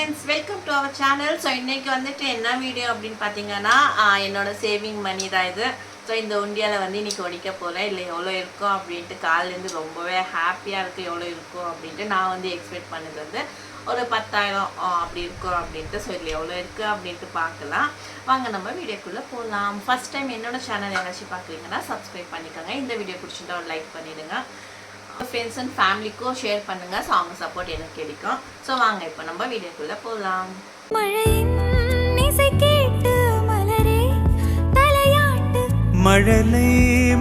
friends, welcome to our channel. So இன்னைக்கு வந்துட்டு என்ன வீடியோ அப்படினு பாத்தீங்கன்னா என்னோட சேவிங் மணி தான் இது. ஸோ இந்த உண்டியால வந்து இன்னைக்கு ஒடிக்க போகிறேன். இல்லை எவ்வளோ இருக்கும் அப்படின்ட்டு காலிலேருந்து ரொம்பவே ஹாப்பியாக இருக்குது. எவ்வளோ இருக்கும் அப்படின்ட்டு நான் வந்து எக்ஸ்பெக்ட் பண்ணது வந்து ஒரு 10,000 அப்படி இருக்கும் அப்படின்ட்டு. ஸோ இதில் எவ்வளோ இருக்குது அப்படின்ட்டு பார்க்கலாம். வாங்க நம்ம வீடியோக்குள்ளே போகலாம். ஃபர்ஸ்ட் டைம் என்னோட சேனல் யாராச்சும் பார்க்குறீங்கன்னா சப்ஸ்கிரைப் பண்ணிக்கோங்க. இந்த வீடியோ பிடிச்சிருந்தா ஒரு லைக் பண்ணிவிடுங்க. ஃப்ரெண்ட்ஸ் அண்ட் ஃபேமிலிக்கும் ஷேர் பண்ணுங்க. ஸோ அவங்க சப்போர்ட் எனக்கு கிடைக்கும். ஸோ வாங்க இப்போ நம்ம வீடியோக்குள்ளே போகலாம். மழலை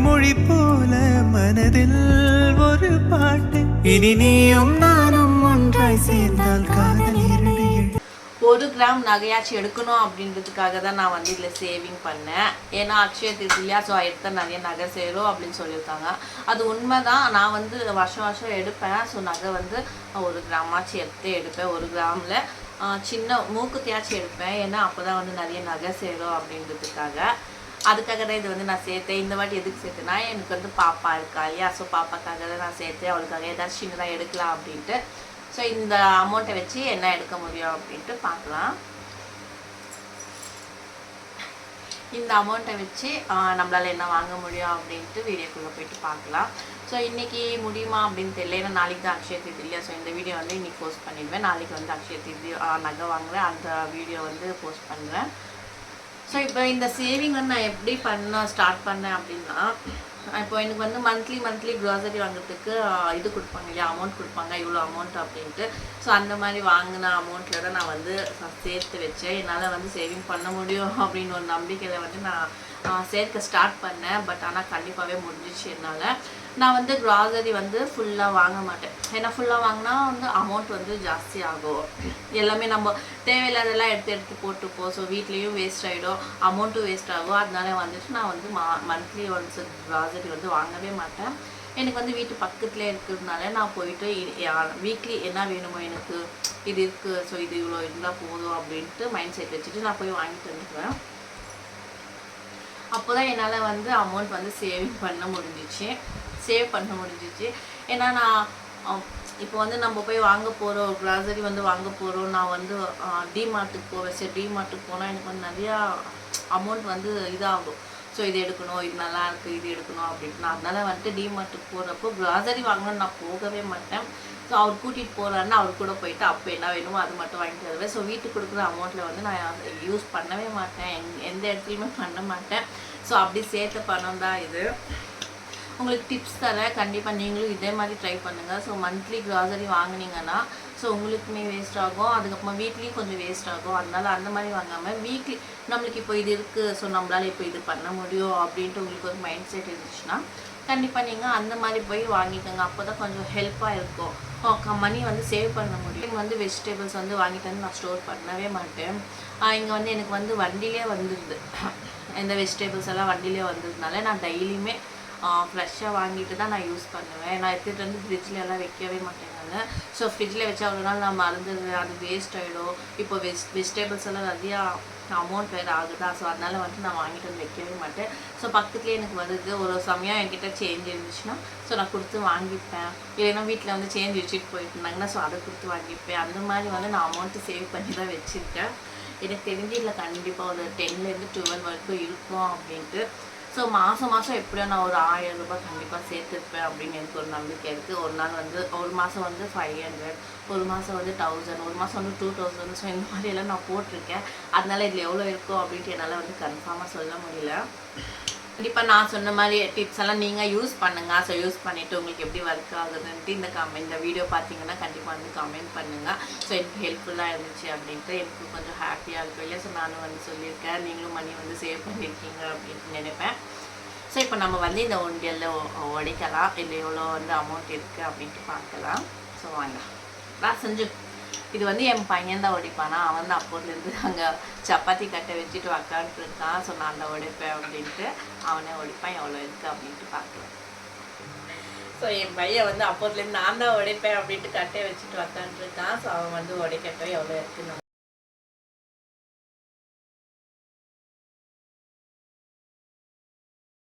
மொழி போல மனதில் ஒரு பாட்டு, இனி நீயும் நானும் ஒன்றாய் சேர்ந்தால் காதல் 1 கிராம் நகையாச்சு எடுக்கணும் அப்படின்றதுக்காக தான் நான் வந்து இதில் சேவிங் பண்ணேன். ஏன்னா அக்ஷய திருதியா ஸோ எடுத்தால் நிறைய நகை சேரும் அப்படின்னு சொல்லியிருக்காங்க. அது உண்மை தான். நான் வந்து வருஷம் வருஷம் எடுப்பேன். ஸோ நகை வந்து 1 கிராமாச்சு எடுப்பேன். 1 கிராமில் சின்ன மூக்குத்தியாச்சும் எடுப்பேன். ஏன்னா அப்போ தான் வந்து நிறைய நகை சேரும் அப்படின்றதுக்காக. அதுக்காக தான் இது வந்து நான் சேர்த்தேன். இந்த வாட்டி எதுக்கு சேர்த்தேன்னா எனக்கு வந்து பாப்பா இருக்கா இல்லையா, ஸோ பாப்பாக்காக தான் நான் சேர்த்தேன். அவளுக்காக ஏதாச்சும் சின்னதாக எடுக்கலாம் அப்படின்ட்டு. ஸோ இந்த அமௌண்ட்டை வச்சு என்ன எடுக்க முடியும் அப்படின்ட்டு பார்க்கலாம். இந்த அமௌண்ட்டை வச்சு நம்மளால் என்ன வாங்க முடியும் அப்படின்ட்டு வீடியோக்குள்ளே போயிட்டு பார்க்கலாம். ஸோ இன்றைக்கி முடியுமா அப்படின்னு தெரியல. ஏன்னா நாளைக்கு தான் அக்ஷய திருதி இல்லையா. ஸோ இந்த வீடியோ வந்து இன்றைக்கி போஸ்ட் பண்ணிடுவேன். நாளைக்கு வந்து அக்ஷய திருதி நகை வாங்குவேன். அந்த வீடியோ வந்து போஸ்ட் பண்ணுவேன். ஸோ இப்போ இந்த சேவிங் வந்து நான் எப்படி ஸ்டார்ட் பண்ணேன் அப்படின்னா, இப்போ எனக்கு வந்து மந்த்லி க்ராசரி வாங்குறதுக்கு இது கொடுப்பாங்க இல்லையா, அமௌண்ட் கொடுப்பாங்க, இவ்வளோ அமௌண்ட் அப்படின்ட்டு. ஸோ அந்த மாதிரி வாங்கின அமௌண்ட்டில் தான் நான் வந்து சேர்த்து வச்சேன். என்னால் வந்து சேவிங் பண்ண முடியும் அப்படின்னு ஒரு நம்பிக்கையில் வந்து நான் சேர்க்க ஸ்டார்ட் பண்ணேன். பட் ஆனால் கண்டிப்பாகவே முடிஞ்சிச்சு என்னால். நான் வந்து க்ராசரி வந்து ஃபுல்லாக வாங்க மாட்டேன். ஏன்னா ஃபுல்லாக வாங்கினா வந்து அமௌண்ட் வந்து ஜாஸ்தி ஆகும். எல்லாமே நம்ம தேவையில்லாதெல்லாம் எடுத்து போட்டுப்போம். ஸோ வீட்லேயும் வேஸ்ட் ஆகிடும், அமௌண்ட்டும் வேஸ்ட் ஆகும். அதனால வந்துட்டு நான் வந்து மந்த்லி ஒன்ஸ் க்ராசரி வந்து வாங்கவே மாட்டேன். எனக்கு வந்து வீட்டு பக்கத்துலேயே இருக்கிறதுனால நான் போயிட்டு வீக்லி என்ன வேணுமோ எனக்கு இது இருக்குது, ஸோ இது இவ்வளோ இருந்தால் போதும் அப்படின்ட்டு மைண்ட் செட் வச்சுட்டு நான் போய் வாங்கிட்டு வந்துடுவேன். அப்போ தான் என்னால் வந்து அமௌண்ட் வந்து சேவ் பண்ண முடிஞ்சிச்சு. ஏன்னா நான் இப்போ வந்து நம்ம போய் வாங்க போகிறோம், க்ராசரி வந்து வாங்க போகிறோம். நான் வந்து டிமார்ட்டுக்கு போவேன். சரி டிமார்ட்டுக்கு போனால் எனக்கு வந்து நிறையா அமௌண்ட் வந்து இதாகும். ஸோ இது எடுக்கணும், இது நல்லா இருக்குது, இது எடுக்கணும் அப்படின்ட்டு. நான் அதனால் வந்துட்டு டிமார்ட்டுக்கு போகிறப்போ க்ராசரி வாங்கணும்னு நான் போகவே மாட்டேன். ஸோ அவர் கூட்டிகிட்டு போகிறாருன்னா அவர் கூட போயிட்டு அப்போ என்ன வேணுமோ அது மட்டும் வாங்கிட்டு வருவேன். ஸோ வீட்டுக்கு கொடுக்குற அமௌண்ட்டில் வந்து நான் யூஸ் பண்ணவே மாட்டேன். எந்த இடத்துலையுமே பண்ண மாட்டேன். ஸோ அப்படி சேர்த்த பணம் தான் இது. உங்களுக்கு டிப்ஸ் தரேன், கண்டிப்பாக நீங்களும் இதே மாதிரி ட்ரை பண்ணுங்கள். ஸோ மந்த்லி க்ராசரி வாங்கினீங்கன்னா ஸோ உங்களுக்குமே வேஸ்ட் ஆகும், அதுக்கப்புறமா வீக்லியும் கொஞ்சம் வேஸ்ட் ஆகும். அதனால அந்த மாதிரி வாங்காமல் வீக்லி நம்மளுக்கு இப்போ இது இருக்குது, ஸோ நம்மளால் இப்போ இது பண்ண முடியும் அப்படின்ட்டு உங்களுக்கு ஒரு மைண்ட் செட் இருந்துச்சுன்னா கண்டிப்பாக நீங்கள் அந்த மாதிரி போய் வாங்கிக்கோங்க. அப்போ தான் கொஞ்சம் ஹெல்ப்பாக இருக்கும். மணி வந்து சேவ் பண்ண முடியும். வந்து வெஜிடபிள்ஸ் வந்து வாங்கிட்டு வந்து நான் ஸ்டோர் பண்ணவே மாட்டேன். இங்கே வந்து எனக்கு வந்து வண்டியிலே வந்துடுது. இந்த வெஜிடபிள்ஸ் எல்லாம் வண்டியிலே வந்ததுனால நான் டெய்லியுமே ஃப்ரெஷ்ஷாக வாங்கிட்டு தான் நான் யூஸ் பண்ணுவேன். நான் எடுத்துகிட்டு வந்து ஃப்ரிட்ஜில் எல்லாம் வைக்கவே மாட்டேங்க. ஸோ ஃப்ரிட்ஜில் வச்சா அவ்வளோ நாள் நான் மறந்துடுவேன், அது வேஸ்ட் ஆகிடும். இப்போ வெஜிடபிள்ஸ் எல்லாம் நிறையா அமௌண்ட் வேறு ஆகுதா. ஸோ அதனால் வந்துட்டு நான் வாங்கிட்டு வந்து வைக்கவே மாட்டேன். ஸோ பக்கத்துலேயே எனக்கு வருது. ஒரு சமயம் என்கிட்ட சேஞ்ச் இருந்துச்சுன்னா ஸோ நான் கொடுத்து வாங்கிப்பேன். இல்லைன்னா வீட்டில் வந்து சேஞ்ச் வச்சுட்டு போயிட்டு இருந்தாங்கன்னா ஸோ அதை கொடுத்து வாங்கிப்பேன். அந்த மாதிரி வந்து நான் அமௌண்ட்டு சேவ் பண்ணி தான் வச்சுருக்கேன். எனக்கு தெரிஞ்சு இல்லை கண்டிப்பாக ஒரு 10லேருந்து 12 வரைக்கும் இருக்கும் அப்படின்ட்டு. ஸோ மாதம் எப்படியோ நான் ஒரு 1000 ரூபாய் கண்டிப்பாக சேர்த்துருப்பேன் அப்படின்னு எனக்கு ஒரு நம்பிக்கை இருக்குது. ஒரு நாள் வந்து ஒரு மாதம் வந்து 500, ஒரு மாதம் வந்து 1000, ஒரு மாதம் வந்து 2000. ஸோ இந்த மாதிரியெல்லாம் நான் போட்டிருக்கேன். அதனால இதில் எவ்வளோ இருக்கும் அப்படின்ட்டு என்னால் வந்து கன்ஃபார்மாக சொல்ல முடியல. கண்டிப்பாக நான் சொன்ன மாதிரி டிப்ஸ் எல்லாம் நீங்கள் யூஸ் பண்ணுங்கள். ஸோ யூஸ் பண்ணிவிட்டு உங்களுக்கு எப்படி ஒர்க் ஆகுதுன்ட்டு இந்த வீடியோ பார்த்தீங்கன்னா கண்டிப்பாக வந்து கமெண்ட் பண்ணுங்கள். ஸோ எனக்கு ஹெல்ப்ஃபுல்லாக இருந்துச்சு அப்படின்ட்டு எனக்கு கொஞ்சம் ஹாப்பியாக இருக்கும் இல்லையா. ஸோ நானும் வந்து சொல்லியிருக்கேன், நீங்களும் மணி வந்து சேவ் பண்ணியிருக்கீங்க அப்படின்ட்டு நினைப்பேன். ஸோ இப்போ நம்ம வந்து இந்த உண்டியலில் உடைக்கலாம். இல்லை எவ்வளோ வந்து அமௌண்ட் இருக்குது அப்படின்ட்டு பார்க்கலாம். ஸோ வாங்க செஞ்சு இது வந்து என் பையன் தான் உடைப்பானா. அவன் தான் அப்போதுலேருந்து அங்கே சப்பாத்தி கட்டை வச்சுட்டு உக்காந்துருக்கான். ஸோ நான் தான் உடைப்பேன் அப்படின்ட்டு அவனே உடைப்பான். எவ்வளோ இருக்குது அப்படின்ட்டு பார்க்கலாம். ஸோ என் பையன் வந்து அப்போதுலேருந்து நான் தான் உடைப்பேன் அப்படின்ட்டு கட்டையை வச்சுட்டு உக்காந்துருக்கான். ஸோ அவன் வந்து உடைக்கட்டும் எவ்வளோ இருக்குன்னு.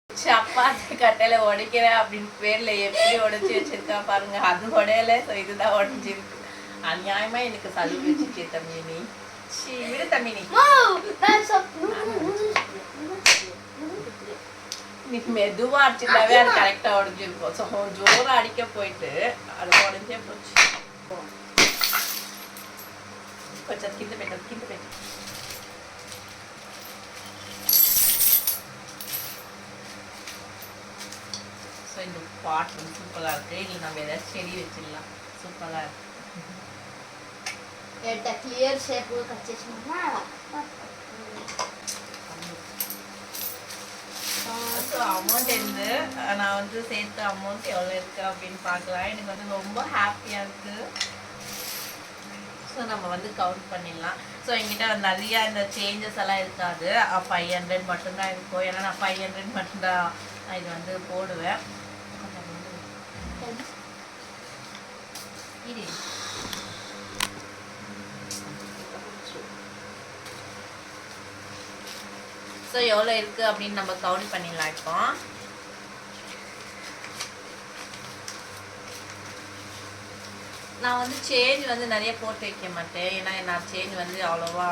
சப்பாத்தி கட்டையில் உடைக்கிறேன் அப்படின்னு பேரில் எப்படி உடைச்சி வச்சுருக்கான் பாருங்கள். அது உடையலை. ஸோ இதுதான் உடஞ்சிருக்கு. அநியாயமா எனக்கு சளி வச்சுச்சு தம்பி நீ சீ விடு தம்பி நீ நீ மெதுவா அடிச்சுட்டாவே அது கரெக்டா உடஞ்சிருக்கும் ஸோ ஜோரா அடிக்க போயிட்டு அது உடஞ்சே போச்சு கொஞ்சம் கிண்டு போயிட்டு ஸோ இந்த பாட் வந்து சூப்பராக இருக்கு இல்லை நம்ம ஏதாச்சும் செடி வச்சிடலாம் சூப்பராக இருக்கு கிளியர் ஷேப் கச்சிச்சுன்னா ஸோ அமௌண்ட் இருந்து நான் வந்து சேர்த்த அமௌண்ட் எவ்வளோ இருக்குது அப்படின்னு பார்க்கலாம் எனக்கு வந்து ரொம்ப ஹாப்பியாக இருக்குது ஸோ நம்ம வந்து கவுண்ட் பண்ணிடலாம் ஸோ என்கிட்ட நிறையா இந்த சேஞ்சஸ் எல்லாம் இருக்காது 500 மட்டும்தான் இருக்கும் ஏன்னா நான் 500 மட்டும்தான் இது வந்து போடுவேன் இது ஸோ எவ்வளோ இருக்குது அப்படின்னு நம்ம கவுண்ட் பண்ணிடலாம் இப்போ நான் வந்து சேஞ்ச் வந்து நிறைய போட்டு வைக்க மாட்டேன் ஏன்னா நான் சேஞ்ச் வந்து அவ்வளோவா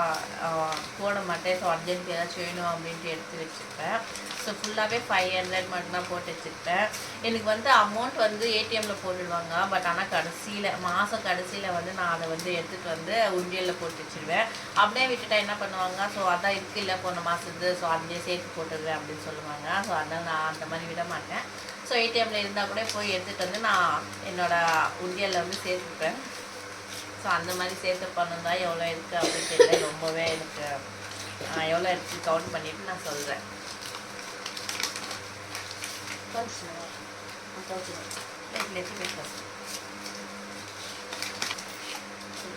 போட மாட்டேன் ஸோ அர்ஜென்ட் ஏதாச்சும் வேணும் அப்படின்ட்டு எடுத்து வச்சுருப்பேன் ஸோ ஃபுல்லாகவே 500 மட்டும்தான் போட்டு வச்சுருப்பேன் எனக்கு வந்து அமௌண்ட் வந்து ஏடிஎம்மில் போட்டுடுவாங்க பட் ஆனால் மாதம் கடைசியில் வந்து நான் அதை வந்து எடுத்துகிட்டு வந்து உண்டியலில் போட்டு வச்சுருவேன் அப்படியே விட்டுட்டா என்ன பண்ணுவாங்க ஸோ அதான் இருக்குது இல்லை போன மாதத்து ஸோ அதுலேயே சேர்த்து போட்டுடுவேன் அப்படின்னு சொல்லுவாங்க ஸோ அதனால் நான் அந்த மாதிரி விட மாட்டேன் ஸோ ஏடிஎம்மில் இருந்தால் கூட போய் எடுத்துகிட்டு வந்து நான் என்னோடய உண்டியலில் வந்து சேர்த்துப்பேன் ஸோ அந்த மாதிரி சேர்த்து பண்ணதா எவ்வளோ இருக்குது அப்படின்னு தெரியல ரொம்பவே எனக்கு எவ்வளோ இருக்குது கவுண்ட் பண்ணிவிட்டு நான் சொல்கிறேன்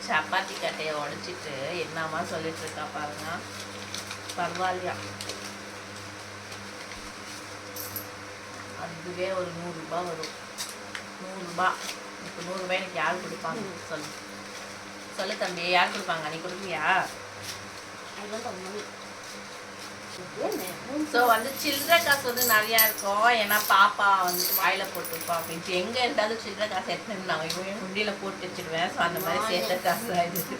சப்பாத்தி கட்டையை உடைச்சிட்டு என்னம்மா சொல்லிட்டு இருக்கா பாருங்க பரவாயில்லையா அதுவே ஒரு 100 ரூபாய் வரும் 100 ரூபாய் இப்போ 100 ரூபாய் எனக்கு யார் கொடுப்பாங்க சொல்லு தம்பி யார் கொடுப்பாங்க நீ கொடுப்பியா ஸோ வந்து சில்லறை காசு வந்து நிறையா இருக்கும் ஏன்னா பாப்பா வந்துட்டு வாயில போட்டுருப்பா அப்படின்ட்டு எங்கே இருந்தாலும் சில்லறை காசு எடுத்துன்னு நாங்கள் உண்டியில் போட்டு வச்சுடுவேன் ஸோ அந்த மாதிரி சேர்த்த காசு தான் இது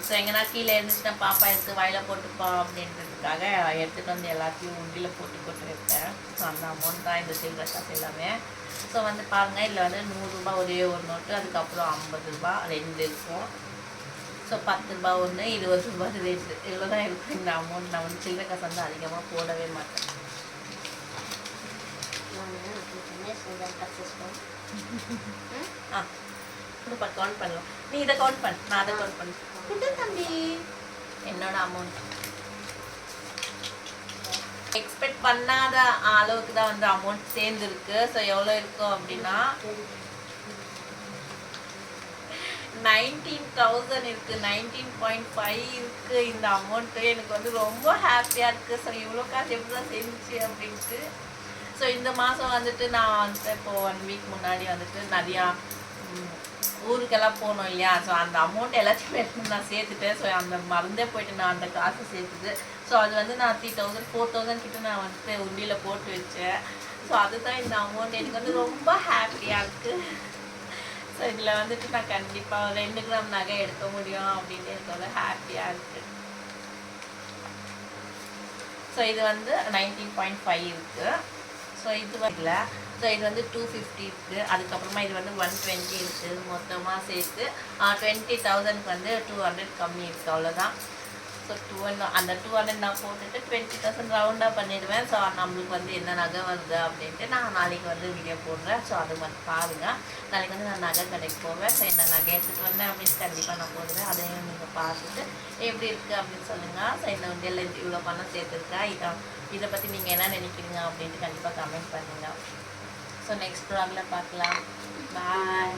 ஸோ எங்கன்னா கீழே இருந்துச்சுன்னா பாப்பா எடுத்து வாயில போட்டுப்பா அப்படின்றதுக்காக எடுத்துகிட்டு வந்து எல்லாத்தையும் உண்டியில் போட்டு வைப்பேன் ஸோ அந்த அமௌண்ட் தான் இந்த சில்லறை காசு எல்லாமே ஸோ வந்து பாருங்கள் இதில் வந்து 100 ரூபாய் ஒரே ஒரு நோட்டு அதுக்கப்புறம் 50 ரூபாய் 2 இருக்கும் ஸோ 10 ரூபாய் 1 20 ரூபாய் 2 இவ்வளோ தான் இருக்கும் இந்த அமௌண்ட் நான் வந்து சில்லறை காசு வந்து அதிகமாக போடவே மாட்டேன் கொடுப்பா கவுண்ட் பண்ணலாம் நீ இதை கவுண்ட் பண்ணு நான் அதை கவுண்ட் பண்ணு தம்பி என்னோட அமௌண்ட் எக்ஸ்பெக்ட் பண்ணாத அளவுக்கு தான் வந்து அமௌண்ட் சேர்ந்துருக்கு ஸோ எவ்வளோ இருக்கும் அப்படின்னா 19,000 இருக்கு 19.5 இருக்கு இந்த அமௌண்ட்டு எனக்கு வந்து ரொம்ப ஹாப்பியாக இருக்குது ஸோ இவ்வளோ காசு எப்படி தான் சேர்ந்துச்சு அப்படின்ட்டு ஸோ இந்த மாதம் வந்துட்டு நான் வந்துட்டு இப்போது 1 வீக் முன்னாடி வந்துட்டு நிறையா ஊருக்கெல்லாம் போனோம் இல்லையா ஸோ அந்த அமௌண்ட் எல்லாத்தையுமே எடுத்து நான் சேர்த்துட்டேன் ஸோ அந்த மறந்தே போயிட்டு நான் அந்த காசு சேர்த்துட்டு ஸோ அது வந்து நான் 3,000 4,000 கிட்ட நான் வந்துட்டு உண்டியில் போட்டு வச்சேன் ஸோ அதுதான் இந்த அமௌண்ட் எனக்கு வந்து ரொம்ப ஹாப்பியாக இருக்குது ஸோ இதில் வந்துட்டு நான் கண்டிப்பாக 2 கிராம் நகை எடுக்க முடியும் அப்படின்ட்டு எனக்கு வந்து ஹாப்பியாக இருக்குது ஸோ இது வந்து 19.5 இருக்குது ஸோ இது இல்லை ஸோ இது வந்து 250 இருக்குது அதுக்கப்புறமா இது வந்து 120 இருக்குது மொத்தமாக சேர்த்து 20,000க்கு வந்து 200 கம்மி இருக்குது அவ்வளோதான் ஸோ 200 அந்த 200 நான் போட்டுட்டு 20,000 ரவுண்டாக பண்ணிடுவேன் ஸோ நம்மளுக்கு வந்து என்ன நகை வருது அப்படின்ட்டு நான் நாளைக்கு வந்து வீடியோ போடுறேன் ஸோ அது வந்து பாருங்கள் நாளைக்கு வந்து நான் நகை கடைக்கு போவேன் ஸோ என்ன நகை எடுத்துகிட்டு வந்தேன் அப்படின்னு கண்டிப்பாக நான் போடுவேன் அதையும் நீங்கள் பார்த்துட்டு எப்படி இருக்குது அப்படின்னு சொல்லுங்கள் ஸோ இந்த உண்டியல் இவ்வளோ பணம் சேர்த்துருக்கேன் இதை பற்றி நீங்கள் என்ன நினைக்கிறீங்க அப்படின்ட்டு கண்டிப்பாக கமெண்ட் பண்ணுங்கள் ஸோ நெக்ஸ்ட் ப்ளாகில் பார்க்கலாம் பாய்